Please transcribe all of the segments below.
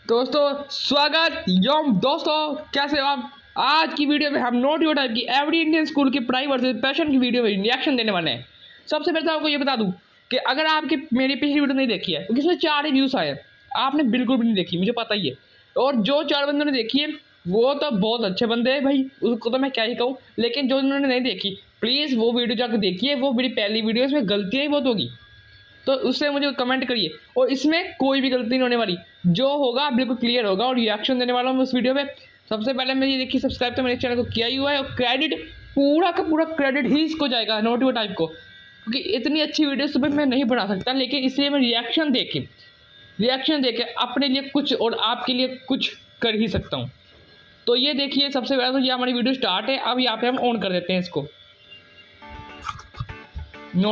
दोस्तों स्वागत योम दोस्तों, कैसे हो आप। आज की वीडियो में हम नोटियो टाइप की एवरी इंडियन स्कूल की पढ़ाई वर्सेस पैशन की वीडियो में रिएक्शन देने वाले हैं। सबसे पहले तो आपको ये बता दूं कि अगर आपकी मेरी पिछली वीडियो नहीं देखी है क्योंकि इसमें 4 ही व्यूज आए हैं, आपने बिल्कुल भी नहीं देखी, मुझे पता ही है। और जो 4 बंदों ने देखी है वो तो बहुत अच्छे बंदे हैं भाई, उसको तो मैं क्या ही कहूँ। लेकिन जो उन्होंने नहीं देखी प्लीज़ वो वीडियो जाकर देखिए, वो मेरी पहली वीडियो, इसमें गलतियाँ ही बहुत होगी तो उससे मुझे कमेंट करिए। और इसमें कोई भी गलती नहीं होने वाली, जो होगा बिल्कुल क्लियर होगा और रिएक्शन देने वाला हूँ उस वीडियो में। सबसे पहले मैं ये देखिए, सब्सक्राइब तो मेरे चैनल को किया ही हुआ है और क्रेडिट पूरा का पूरा क्रेडिट ही इसको जाएगा नोटियो टाइप को, क्योंकि इतनी अच्छी वीडियो सुबह मैं नहीं बना सकता। लेकिन इसलिए मैं रिएक्शन देके अपने लिए कुछ और आपके लिए कुछ कर ही सकता हूँ। तो ये देखिए, सबसे पहले तो ये हमारी वीडियो स्टार्ट है। अब यहाँ पे हम ऑन कर देते हैं इसको।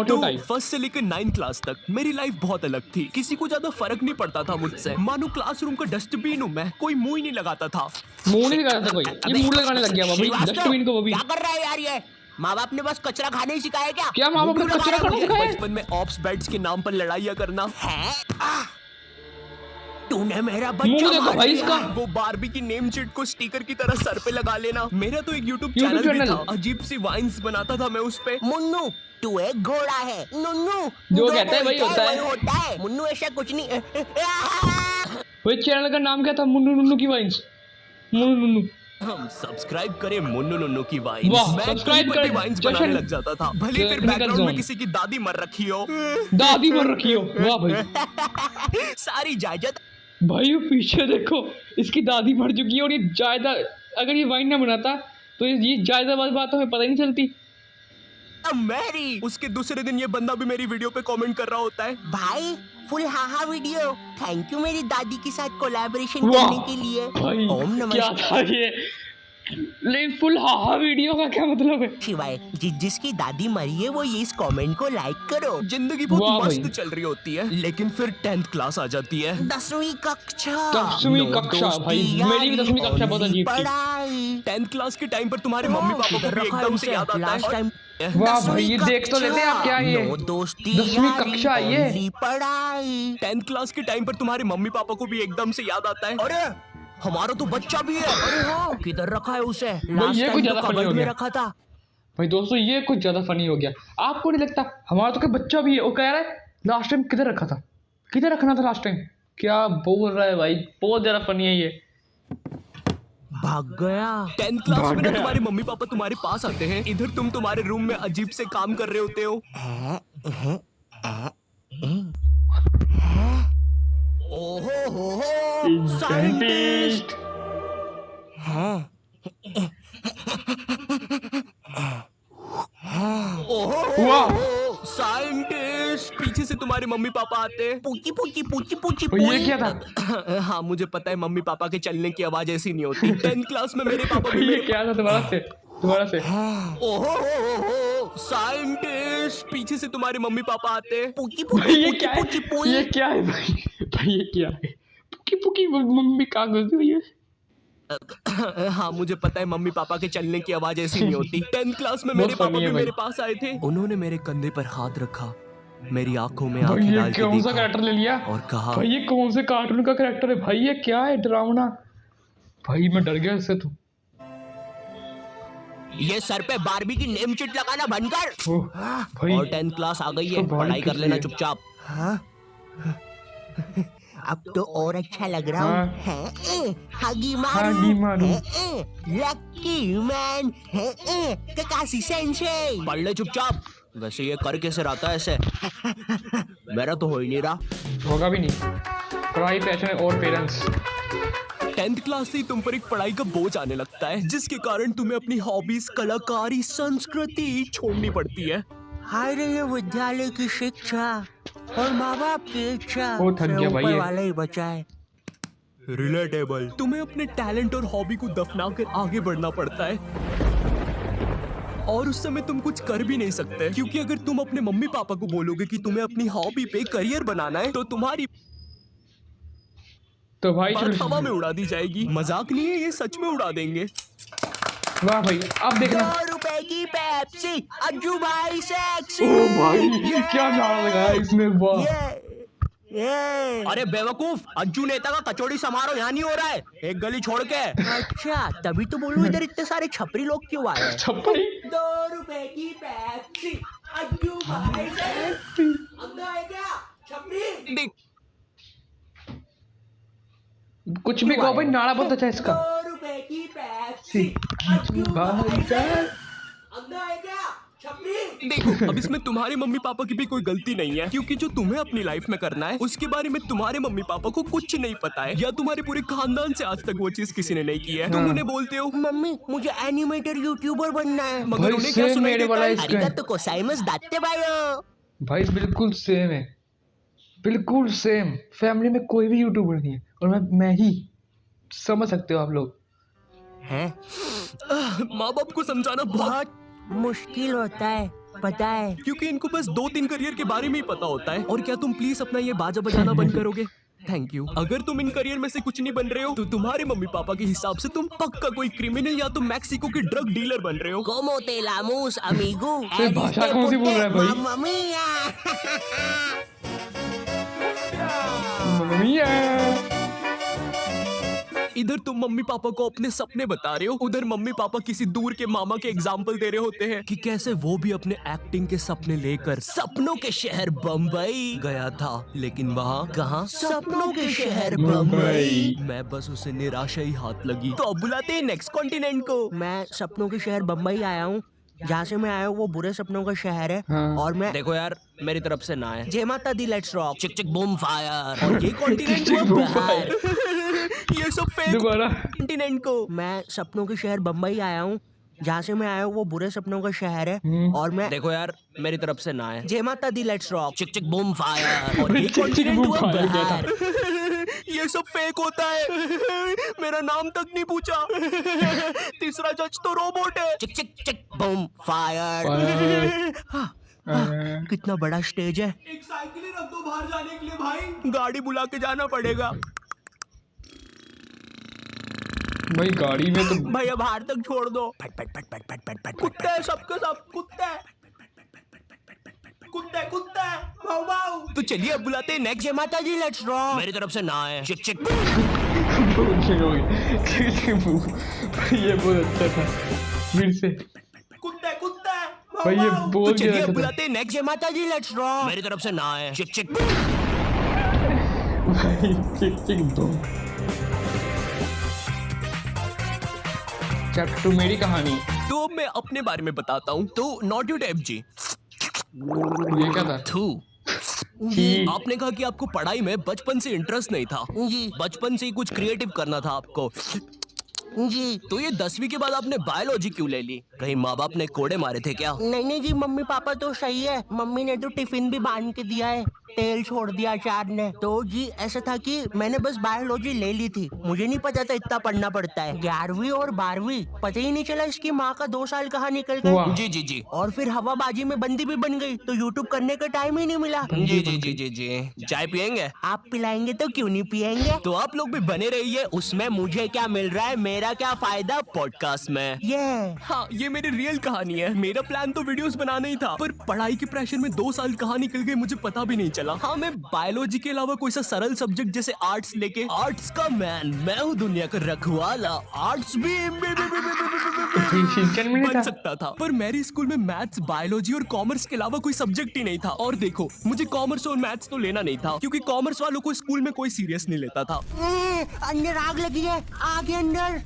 तो फर्स्ट से लेकर 9 क्लास तक मेरी लाइफ बहुत अलग थी। किसी को ज्यादा फर्क नहीं पड़ता था मुझसे। मानो क्लासरूम का डस्टबिन हूँ मैं, कोई मुंह ही नहीं लगाता था। मुंह नहीं लगाता था कोई, ये मुंह लगाने लग गया भाई डस्टबिन को। वो भी क्या कर रहा है यार ये? माँ बाप ने बस कचरा खाने ही सिखाया क्या? क्या माँ बाप ने कचरा खाना सिखाया? बचपन में ऑप्स बेड्स के नाम पर लड़ाइयाँ करना है। तूने मेरा मुंह बच्चा देखो मार भाई दिया। इसका। वो बारबी की नेम शीट को स्टिकर की तरह सर पे लगा लेना। मेरा तो एक यूट्यूब YouTube चैनल भी चैनल। था, अजीब सी वाइन्स बनाता था मैं उस पे। मुन्नू तू एक घोड़ा है। नुन्नू जो कहता है वही होता है। मुन्नू ऐसा कुछ नहीं। वही चैनल का नाम क्या था? मुन्नू नुन्नू की वाइन्स। मुन्नू नुन्नू। हम सब्सक्राइब करें मुन्नू नुन्नू की वाइन्स। वाह, मैं सब्सक्राइब करें करें, वाइन्स जशन। बनाने लग जाता था, भले फिर टेक्निकल बैकग्राउंड में जोन। किसी की दादी मर रखी हो। दादी मर रखी हो, वाह भाई। सारी जायदाद भाई वो पीछे देखो, इसकी दादी मर चुकी है और ये जायदाद, अगर ये वाइन ना बनाता तो ये जायदाद वाली बात हमें पता ही नहीं चलती। मेरी। उसके दूसरे दिन ये बंदा भी मेरी वीडियो पे कमेंट कर रहा होता है। भाई full haha video, thank you मेरी दादी के साथ कोलैबोरेशन वाह करने के लिए। भाई, ओम नमः क्या था ये? लेकिन फुल हाहा वीडियो का क्या मतलब है? शिवाय जिसकी दादी मरी है वो ये इस कमेंट को लाइक करो। जिंदगी वाह बहुत भाई। मस्त चल रही होती है, लेकिन फिर 10th क्लास आ जाती है। 10वीं कक्षा। 10वीं कक्षा भाई, मेरी भी 10वीं कक्षा बहुत अजीब थी। पढ़ाई 10th क्लास के टाइम पर तुम्हारे मम्मी पापा को भी एकदम से याद आता लास्ट है। टाइम। वाह भाई, ये देख तो लेते हैं आप क्या ये दोस्ती 10वीं कक्षा है ये। only पढ़ाई। 10th क्लास के टाइम पर तुम्हारे मम्मी पापा को भी एकदम से याद आता है। अरे हमारा तो बच्चा भी है। अरे हाँ, किधर रखा है उसे? ये लास्ट कुछ टाइम ज्यादा तो funny हो कबर्ड में गया। रखा था। भाई दोस्तों, ये कुछ ज्यादा फनी हो गया। आपको नहीं लगता? हमारा तो कोई बच्चा भी है, वो कह रहा है लास्ट टाइम किधर रखा था, किधर रखना था लास्ट टाइम। क्या बोल रहा है भाई, बहुत ज्यादा फनी है ये। भाग गया। 10th क्लास भाग में ना गया। तुम्हारे मम्मी पापा तुम्हारे पास आते हैं, इधर तुम तुम्हारे रूम में अजीब से काम कर रहे होते हो। ओहो हो साइंटिस्ट वाह, साइंटिस्ट। पीछे से तुम्हारे मम्मी पापा आते हैं। पूची पूची पूची पूची और ये क्या था? हाँ मुझे पता है, मम्मी पापा के चलने की आवाज ऐसी नहीं होती। 10th क्लास में मेरे पापा भी ये क्या था? दोबारा से ओहो साइंटिस्ट। पीछे से तुम्हारे मम्मी पापा आते हैं। पूची भाई ये पूची क्या है? पूची पूची ये क्या है भाई? भाई ये क्या है? पुकी पुकी मम्मी कहाँ घुस गई है? हाँ मुझे पता है, मम्मी पापा के चलने की आवाज ऐसी नहीं होती। 10th क्लास में मेरे बहुत पापा funny है भी भाई। मेरे पास आए थे। उन्होंने मेरे कंधे पर हाथ रखा, मेरी आंखों में भाई आंखें ये डाल के कौन सा देखा कैरेक्टर ले लिया और कहा, भाई? ये कौन से कार्टून का कैरेक्टर है भाई? ये क्या है डरावना? भाई मैं डर गया इससे तो। ये सर पे बारबी की नेम शीट लगाना बंद कर। ओह भाई, और 10th क्लास आ गई है, तो भाई पढ़ाई कर किस लेना लिए? चुपचाप। अब तो और अच्छा लग रहा हाँ। हूँ। हगी हगी मारू मारू। Lucky man Kakashi sensei. पढ़ ले चुपचाप। वैसे ये कर कैसे रहता है ऐसे? मेरा तो हो ही नहीं रहा। होगा भी नहीं। पढ़ाई, पैशन और पेरेंट्स। 10th क्लास से ही तुम पर एक पढ़ाई का बोझ आने लगता है, जिसके कारण तुम्हें अपनी हॉबीज, कलाकारी, संस्कृति छोड़नी पड़ती है। हाय रे ये विद्यालय की शिक्षा और माँ बाप की इच्छा वो थक गया भाई ऊपर ये। वाला ही बचाए। रिलेटेबल। तुम्हें अपने टैलेंट और हॉबी को दफना कर आगे बढ़ना पड़ता है, और उस समय तुम कुछ कर भी नहीं सकते, क्योंकि अगर तुम अपने मम्मी पापा को बोलोगे कि तुम्हें अपनी हॉबी पे करियर बनाना है, तो तुम्हारी तो भाई बात चलो, हवा में उड़ा दी जाएगी। मजाक नहीं है, ये सच में उड़ा देंगे। वाह भाई, अब देखना। 2 रुपए की पेप्सी, अज्जू भाई सेक्सी। ओ भाई, क्या नारा लगाया इसने, वाह। ये अरे बेवकूफ, अंजू नेता का कचौड़ी समारोह यहाँ नहीं हो रहा है, एक गली छोड़ के। अच्छा, तभी तो बोलूं इधर इतने सारे छपरी लोग क्यों आए हैं। छपरी 2 रुपए की पेप्सी, अंजू भाई से अंदर है क्या छपरी। देख, कुछ भी कहो भाई, नारा बहुत अच्छा है इसका। 2 रुपए की पेप्सी, अंजू भाई से अंदर है क्या छपरी। देखो, अब इसमें तुम्हारे मम्मी पापा की भी कोई गलती नहीं है, क्योंकि जो तुम्हें अपनी लाइफ में करना है उसके बारे में तुम्हारे मम्मी पापा को कुछ नहीं पता है, या तुम्हारे पूरे खानदान से आज तक वो चीज किसी ने नहीं की है। तुम उन्हें बोलते हो मम्मी मुझे एनिमेटर यूट्यूबर बनना है। मगर भाई उन्हें क्या सेम सुनाई मेरे देता वाला है? इसका है। अरिगतो गोजाइमासु दात्ते बायो। भाई बिल्कुल सेम है, बिल्कुल सेम। फैमिली में कोई भी यूट्यूबर नहीं है और मैं ही, समझ सकते हो आप लोग। हैं? माँ बाप को समझाना बहुत, बहुत मुश्किल होता है, पता है। क्योंकि इनको बस 2-3 करियर के बारे में ही पता होता है। और क्या तुम प्लीज अपना ये बाजा बजाना बंद करोगे? Thank you. अगर तुम इन करियर में से कुछ नहीं बन रहे हो तो तुम्हारे मम्मी पापा के हिसाब से तुम पक्का कोई क्रिमिनल या तो मैक्सिको के ड्रग डीलर बन रहे हो। Como te llamamos, amigo? ये भाषा कौन सी बोल रहा है भाई? Mamma mia! मम्मी इधर तुम मम्मी पापा को अपने सपने बता रहे हो, उधर मम्मी पापा किसी दूर के मामा के एग्जाम्पल दे रहे होते हैं कि कैसे वो भी अपने एक्टिंग के सपने लेकर सपनों के शहर बम्बई गया था, लेकिन वहाँ कहाँ सपनों के शहर बम्बई। मैं बस उसे निराशा ही हाथ लगी। तो अब बुलाते हैं नेक्स्ट कॉन्टिनेंट को। मैं सपनों के शहर बम्बई आया हूँ। जहाँ से मैं आया हूँ वो बुरे सपनों का शहर है। हाँ। और मैं देखो यार, मेरी तरफ से ना है। जय माता दी, लेट्स रॉक। चिक चिक बूम फायर। और ये कॉन्टिनेंट चिक हुआ बूम बाहर। ये सब फेक दोबारा। कॉन्टिनेंट को। मैं सपनों के शहर बम्बई आया हूँ। जहाँ से मैं आया हूँ वो बुरे सपनों का शहर है। और मैं देखो यार, मेरी तरफ से ना है। जय माता दी, लेट्स रॉक। चिक चिक बूम फायर। और ये चिक चिक कॉन्टिनेंट बूम हुआ फायर क्या था? बाहर। ये सब फेक होता है। मेरा नाम तक नहीं पूछा। तीसरा जज तो रोबोट है। चिक चिक चिक बूम फायर। कितना बड़ा स्टेज है। एक साइकिल ही रख दो बाहर जाने के लिए भाई। गाड़ी बुला के जाना पड़ेगा। भाई गाड़ी में तो भैया बाहर तक छोड़ दो। कुत्ते हैं सबके सब, कुत्ते कुत्ते कुत्ते भाऊ भाऊ। तो चलिए अब बुलाते हैं नेक्स्ट। जय माता दी, लेट्स रॉक। मेरी तरफ से ना है। चिक चिक। ये बहुत अच्छा था, फिर से कुत्ते कुत्ते भाई ये तो बहुत चलिए अच्छा अब था। बुलाते हैं नेक्स्ट। जय माता दी, लेट्स रॉक। मेरी तरफ से ना है। चिक चिक। भाई चिक चिक दो। चैप्टर 2 मेरी कहानी। तो अब मैं अपने बारे में बताता हूँ। तो नॉट यू टैप जी। ये क्या था? थू। जी। आपने कहा कि आपको पढ़ाई में बचपन से इंटरेस्ट नहीं था। जी बचपन से ही कुछ क्रिएटिव करना था आपको। जी। तो ये 10वीं के बाद आपने बायोलॉजी क्यों ले ली? कहीं माँ बाप ने कोड़े मारे थे क्या? नहीं जी, मम्मी पापा तो सही है। मम्मी ने तो टिफिन भी बांध के दिया है, तेल छोड़ दिया अचार ने। तो जी ऐसा था कि मैंने बस बायोलॉजी ले ली थी। मुझे नहीं पता था इतना पढ़ना पड़ता है। 11वीं और 12वीं पता ही नहीं चला इसकी माँ का 2 साल कहाँ निकल गए। वाह। जी जी जी। और फिर हवाबाजी में बंदी भी बन गई तो यूट्यूब करने का टाइम ही नहीं मिला। जी जी जी जी जी। चाय पियेंगे? आप पिलाएंगे तो क्यों नहीं पियेंगे। तो आप लोग भी बने रहिए। उसमें मुझे क्या मिल रहा है, मेरा क्या फायदा पॉडकास्ट में। ये हाँ, ये मेरी रियल कहानी है। मेरा प्लान तो वीडियोस बनाना ही था, पर पढ़ाई के प्रेशर में 2 साल कहाँ निकल गए मुझे पता भी नहीं चला। हाँ, मैं बायोलॉजी के अलावा कोई सा सरल सब्जेक्ट जैसे आर्ट्स लेके, आर्ट्स का मैन मैं हूँ दुनिया का रखवाला, आर्ट्स भी शिनचैन में नहीं बन था? सकता था। पर मेरे स्कूल में मैथ्स, बायोलॉजी और कॉमर्स के अलावा कोई सब्जेक्ट ही नहीं था। और देखो, मुझे कॉमर्स और मैथ्स तो लेना नहीं था, क्योंकि कॉमर्स वालों को स्कूल में कोई सीरियस नहीं लेता था। अंदर आग लगी है, आगे अंदर।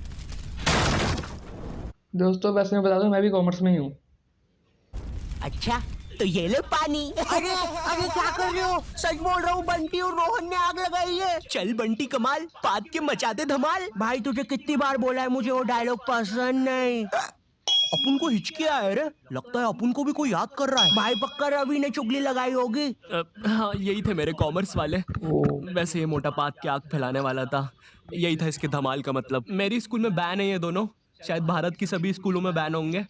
दोस्तों वैसे मैं बता दूं, मैं भी कॉमर्स में ही हूँ। अच्छा तो ये ले पानी। अरे अरे क्या कर रहे हो? सच बोल रहा हूँ, बंटी और रोहन ने आग लगाई है। चल बंटी कमाल, पाद के मचाते धमाल। भाई तुझे कितनी बार बोला है मुझे वो डायलॉग पसंद नहीं। अपन को हिचकी आया है रे। लगता है अपन को भी कोई याद कर रहा है। भाई पक्का रवि ने चुगली लगाई होगी। हाँ, यही थे मेरे कॉमर्स वाले। ओ वैसे ये मोटा पात के आग फैलाने वाला था, यही था इसके धमाल का मतलब। मेरी स्कूल में बैन है ये दोनों, शायद भारत की सभी स्कूलों में बैन होंगे।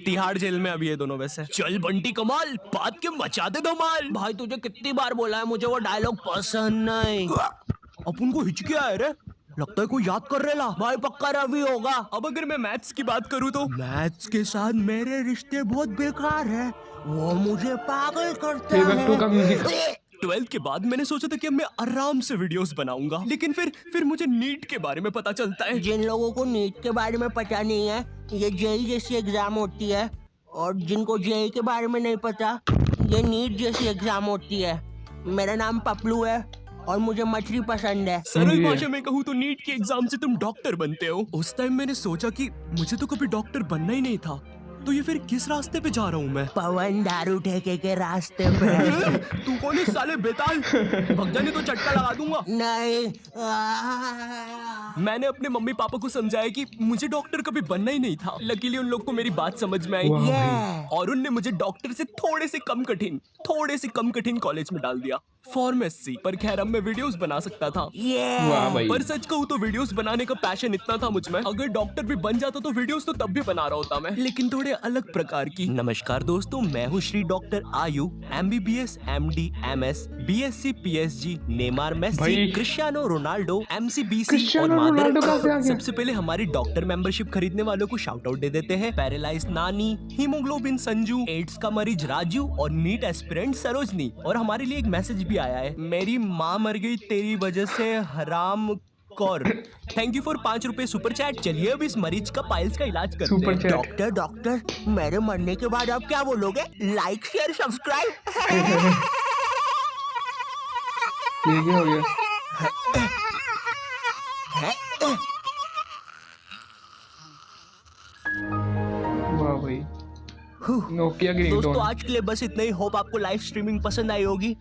तिहाड़ जेल में अभी ये दोनों वैसे। चल बंटी कमाल, पात के मचाते धमाल। भाई तुझे कितनी बार बोला है मुझे वो डायलॉग पसंद नहीं। अपन को हिचकी आया रे। लगता है कोई याद कर रहा। भाई पक्का रवि होगा। अब अगर मैं मैथ्स की बात करूँ तो मैथ्स के साथ मेरे रिश्ते बहुत बेकार है, वो मुझे पागल करता प्लेबैक 2 का म्यूजिक। 12th के बाद मैंने सोचा था कि अब मैं आराम से वीडियोस बनाऊंगा, लेकिन फिर मुझे नीट के बारे में पता चलता है। जिन लोगों को नीट के बारे में पता नहीं है, ये जेई जैसी एग्जाम होती है, और जिनको जेई के बारे में नहीं पता, ये नीट जैसी एग्जाम होती है। मेरा नाम पपलू है और मुझे मछली पसंद है। सरल भाषा में कहूँ तो नीट की एग्जाम से तुम डॉक्टर बनते हो। उस टाइम मैंने सोचा कि मुझे तो कभी डॉक्टर बनना ही नहीं था, तो ये फिर किस रास्ते पे जा रहा हूँ मैं? पवन दारू ठेके के रास्ते पे। तू कौन है साले बेताल? भग जाने तो चटका लगा दूंगा। नहीं। मैंने अपने मम्मी पापा को समझाया कि मुझे डॉक्टर कभी बनना ही नहीं था। लकीली उन लोग को मेरी बात समझ में आई और उनने मुझे डॉक्टर से थोड़े से कम कठिन कॉलेज में डाल दिया, फार्मेसी। पर खैर अब मैं वीडियोस बना सकता था। वाह भाई। पर सच कहूँ तो वीडियोस बनाने का पैशन इतना था मुझ में, अगर डॉक्टर भी बन जाता तो वीडियोस तो तब भी बना रहा होता मैं, लेकिन थोड़े अलग प्रकार की। नमस्कार दोस्तों, मैं हूँ Shri doctor Ayu, MBBS, MD, MS, BSc, PSG, Neymar, Messi, भाई। क्रिस्टियानो रोनाल्डो, MC, BC और क्रिस्टियानो मादर। रोनाल्डो कहाँ से आ गया? सबसे पहले हमारी डॉक्टर मेंबरशिप खरीदने वालों को शाउट आउट दे देते हैं। पैरालाइज नानी, हीमोग्लोबिन संजू, एड्स का मरीज राजू और नीट एस्पिरेंट सरोजनी। और हमारे लिए एक मैसेज भी आया है, मेरी माँ मर गई तेरी वजह से, हराम कौर। थैंक यू फॉर 5 रुपए सुपर चैट। चलिए अब इस मरीज का पाइल्स का इलाज करते सुपर हैं। चैट। डॉक्टर, मेरे मरने के बाद आप क्या बोलोगे? Like, share, subscribe. ये क्या हो गया? वाह भाई। नोकिया की दोस्तों रिंगटोन। आज के लिए बस इतना ही। होप आपको लाइव स्ट्रीमिंग पसंद आई होगी।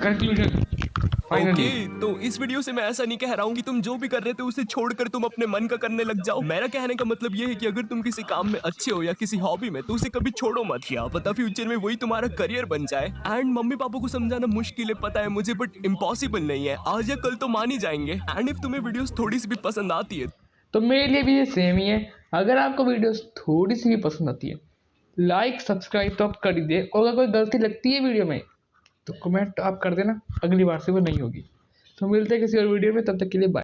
Conclusion finally. ओके, तो इस वीडियो से मैं ऐसा नहीं कह रहा हूँ कि तुम जो भी कर रहे थे उसे छोड़कर तुम अपने मन का करने लग जाओ। मेरा कहने का मतलब ये है कि अगर तुम किसी काम में अच्छे हो या किसी हॉबी में, तो उसे कभी छोड़ो मत। क्या पता फ्यूचर में वही तुम्हारा करियर बन जाए। एंड मम्मी पापा को समझाना मुश्किल है, पता है मुझे, बट इम्पॉसिबल नहीं है। आज या कल तो मान ही जाएंगे। एंड इफ तुम्हें वीडियोस थोड़ी सी भी पसंद आती है तो मेरे लिए भी ये सेम ही है। अगर आपको वीडियोस थोड़ी सी भी पसंद आती है, लाइक सब्सक्राइब तो आप कर ही दे, और अगर कोई गलती लगती है वीडियो में तो कमेंट आप कर देना, अगली बार से वो नहीं होगी। तो मिलते हैं किसी और वीडियो में, तब तक के लिए बाय।